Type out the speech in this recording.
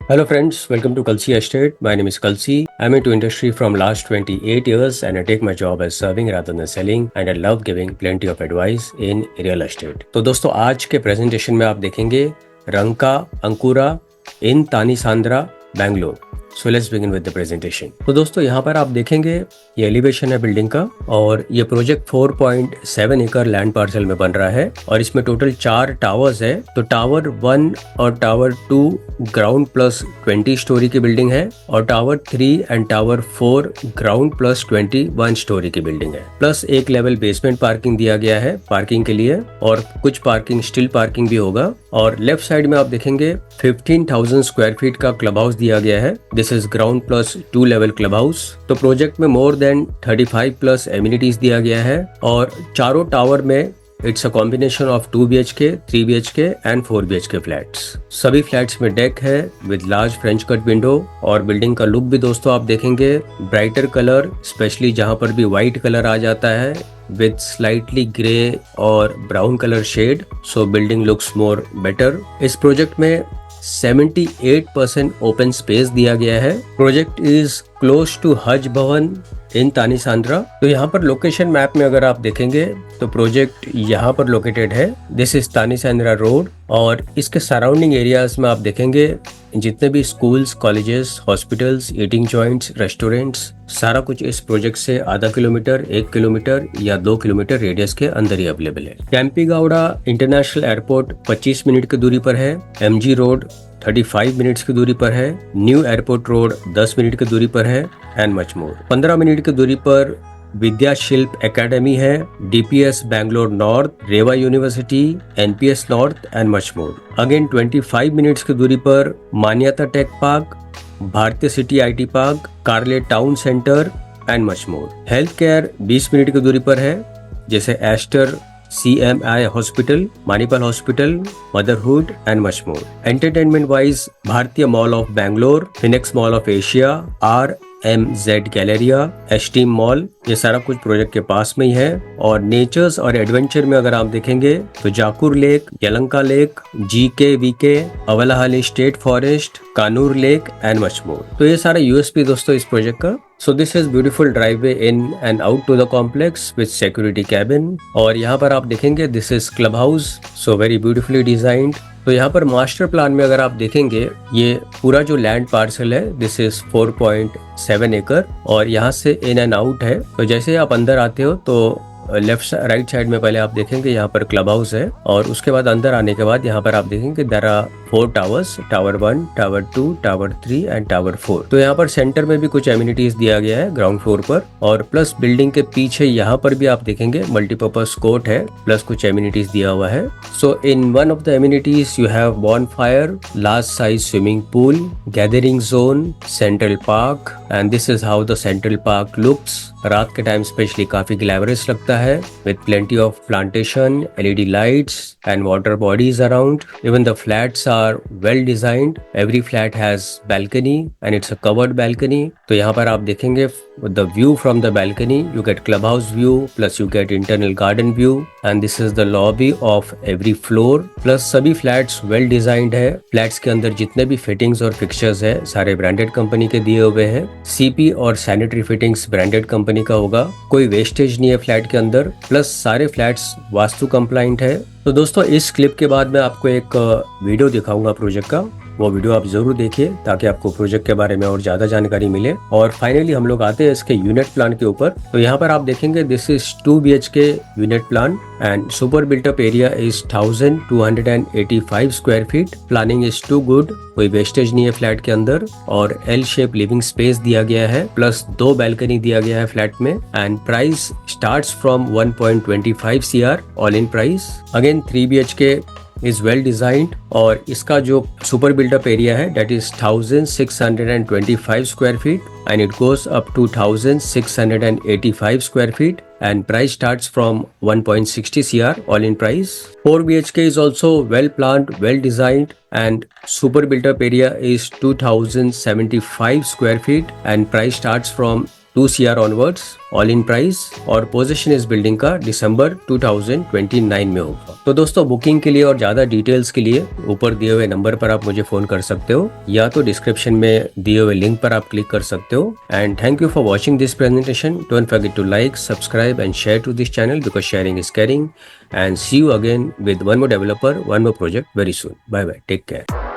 Hello friends, welcome to Kalsi Estate. My name is Kalsi. I'm into industry from last 28 years and I take my job as serving rather than selling and I love giving plenty of advice in real estate. तो दोस्तों आज के presentation में आप देखेंगे Ranka Ankura in Thanisandra Bangalore. So let's begin with the presentation. तो दोस्तों यहाँ पर आप देखेंगे ये एलिवेशन है बिल्डिंग का और ये प्रोजेक्ट 4.7 एकड़ लैंड पार्सल में बन रहा है और इसमें टोटल 4 टावर्स है. तो टावर 1 और टावर 2 ग्राउंड प्लस 20 स्टोरी की बिल्डिंग है और tower 3 and tower 4 ground plus 21 story की बिल्डिंग है. प्लस एक लेवल बेसमेंट पार्किंग दिया गया है पार्किंग के लिए और कुछ पार्किंग स्टिल पार्किंग भी होगा. और लेफ्ट साइड में आप देखेंगे 15,000 स्क्वायर फीट का क्लब हाउस दिया गया है. This is ground plus 2 level club house. तो प्रोजेक्ट में मोर देन 35 प्लस एमिनिटीज दिया गया है और चारों टावर में it's a combination of 2 BHK, 3 BHK and 4 BHK flats. सभी फ्लैट्स में डेक है with large French cut window और बिल्डिंग का लुक भी दोस्तों आप देखेंगे ब्राइटर कलर, स्पेशली जहां पर भी व्हाइट कलर आ जाता है with slightly grey और brown color shade, so building looks more better. इस प्रोजेक्ट में 78% ओपन स्पेस दिया गया है. Project is close to Haj Bhavan इन तानीसांद्रा. तो यहाँ पर लोकेशन मैप में अगर आप देखेंगे तो प्रोजेक्ट यहाँ पर लोकेटेड है. दिस इज तानीसांद्रा रोड और इसके सराउंडिंग एरियाज में आप देखेंगे जितने भी schools, colleges, hospitals, eating joints, restaurants, सारा कुछ इस प्रोजेक्ट से आधा किलोमीटर, 1 किलोमीटर या 2 किलोमीटर रेडियस के अंदर ही अवेलेबल है. कैंपीगौड़ा इंटरनेशनल एयरपोर्ट 25 मिनट की दूरी पर है. MG रोड 35 मिनट्स की दूरी पर है. न्यू एयरपोर्ट रोड 10 मिनट की दूरी पर है एंड मच मोर. 15 मिनट की दूरी पर विद्या शिल्प एकेडमी है, DPS Bangalore north, Reva university, NPS north and much more. Again 25 minutes की दूरी पर Manyata tech park, Bharatiya city IT park, Karle town centre and much more. Health care 20 minute की दूरी पर है जैसे Aster, CMI hospital, Manipal hospital, Motherhood and much more. Entertainment wise Bharatiya mall of Bangalore, Phoenix mall of Asia, RMZ Galleria, Esteem mall, ये सारा कुछ project के पास में ही है. और नेचर्स और एडवेंचर में अगर आप देखेंगे तो Jakkur lake, Yelahanka lake, GKVK, Avalahalli state forest, Kanur lake and much more. तो ये सारा USP दोस्तों इस प्रोजेक्ट का. So this is beautiful driveway in and out to the complex with security cabin. और यहाँ पर आप देखेंगे this is club house, so very beautifully designed. तो यहाँ पर मास्टर प्लान में अगर आप देखेंगे ये पूरा जो लैंड पार्सल है दिस इज 4.7 एकड़ और यहाँ से इन एंड आउट है. तो जैसे आप अंदर आते हो तो लेफ्ट राइट साइड में पहले आप देखेंगे यहाँ पर क्लब हाउस है और उसके बाद अंदर आने के बाद यहाँ पर आप देखेंगे there are 4 towers, tower 1, tower 2, tower 3 and tower 4. तो यहाँ पर सेंटर में भी कुछ एमिनिटीज दिया गया है ग्राउंड फ्लोर पर और प्लस बिल्डिंग के पीछे यहाँ पर भी आप देखेंगे मल्टीपर्पज कोर्ट है प्लस कुछ एमिनिटीज दिया हुआ है. So in one of the amenities you have bonfire, large size swimming pool, gathering zone, central park and this is how the central park looks. रात के टाइम स्पेशली काफी glamorous लगता है with plenty of plantation, LED lights and water bodies around. Even the flats are well designed. Every flat has balcony and it's a covered balcony. तो यहाँ पर आप देखेंगे the view from the balcony, you get clubhouse view plus you get internal garden view and this is the lobby of every floor. Plus सभी flats well designed है. Flats के अंदर जितने भी fittings और fixtures है सारे branded कंपनी के दिए हुए हैं. CP और sanitary fittings branded कंपनी का होगा. कोई वेस्टेज नहीं है फ्लैट के अंदर प्लस सारे फ्लैट्स वास्तु कंप्लाइंट है. तो दोस्तों इस क्लिप के बाद मैं आपको एक वीडियो दिखाऊंगा प्रोजेक्ट का, वो वीडियो आप जरूर देखिए ताकि आपको प्रोजेक्ट के बारे में और ज्यादा जानकारी मिले. और फाइनली हम लोग आते हैं इसके यूनिट प्लान के ऊपर. तो यहाँ पर आप देखेंगे this is 2 BHK unit plan and super built up area is 1285 square feet. Planning is too good, कोई वेस्टेज नहीं है फ्लैट के अंदर और L शेप लिविंग स्पेस दिया गया है प्लस 2 बैल्कनी दिया गया है फ्लैट में and price starts from 1.25 CR all in price. Again 3 BHK is well designed और इसका जो सुपर बिल्डअप एरिया है that is 1625 square feet and it goes up to 1685 square feet and price starts from 1.60 CR all in price. 4 BHK is also well planned, well designed and super built up area is 2075 square feet and price starts from 2 CR onwards, all in price, और position इस building का दिसंबर 2029 में होगा। तो दोस्तों booking के लिए और ज्यादा डिटेल्स के लिए ऊपर दिए हुए नंबर पर आप मुझे फोन कर सकते हो या तो डिस्क्रिप्शन में दिए हुए लिंक पर आप क्लिक कर सकते हो। And thank you for watching this presentation. Don't forget to like, subscribe and share to this channel because sharing is caring. And see you again with one more developer, one more project very soon. Bye bye. Take care.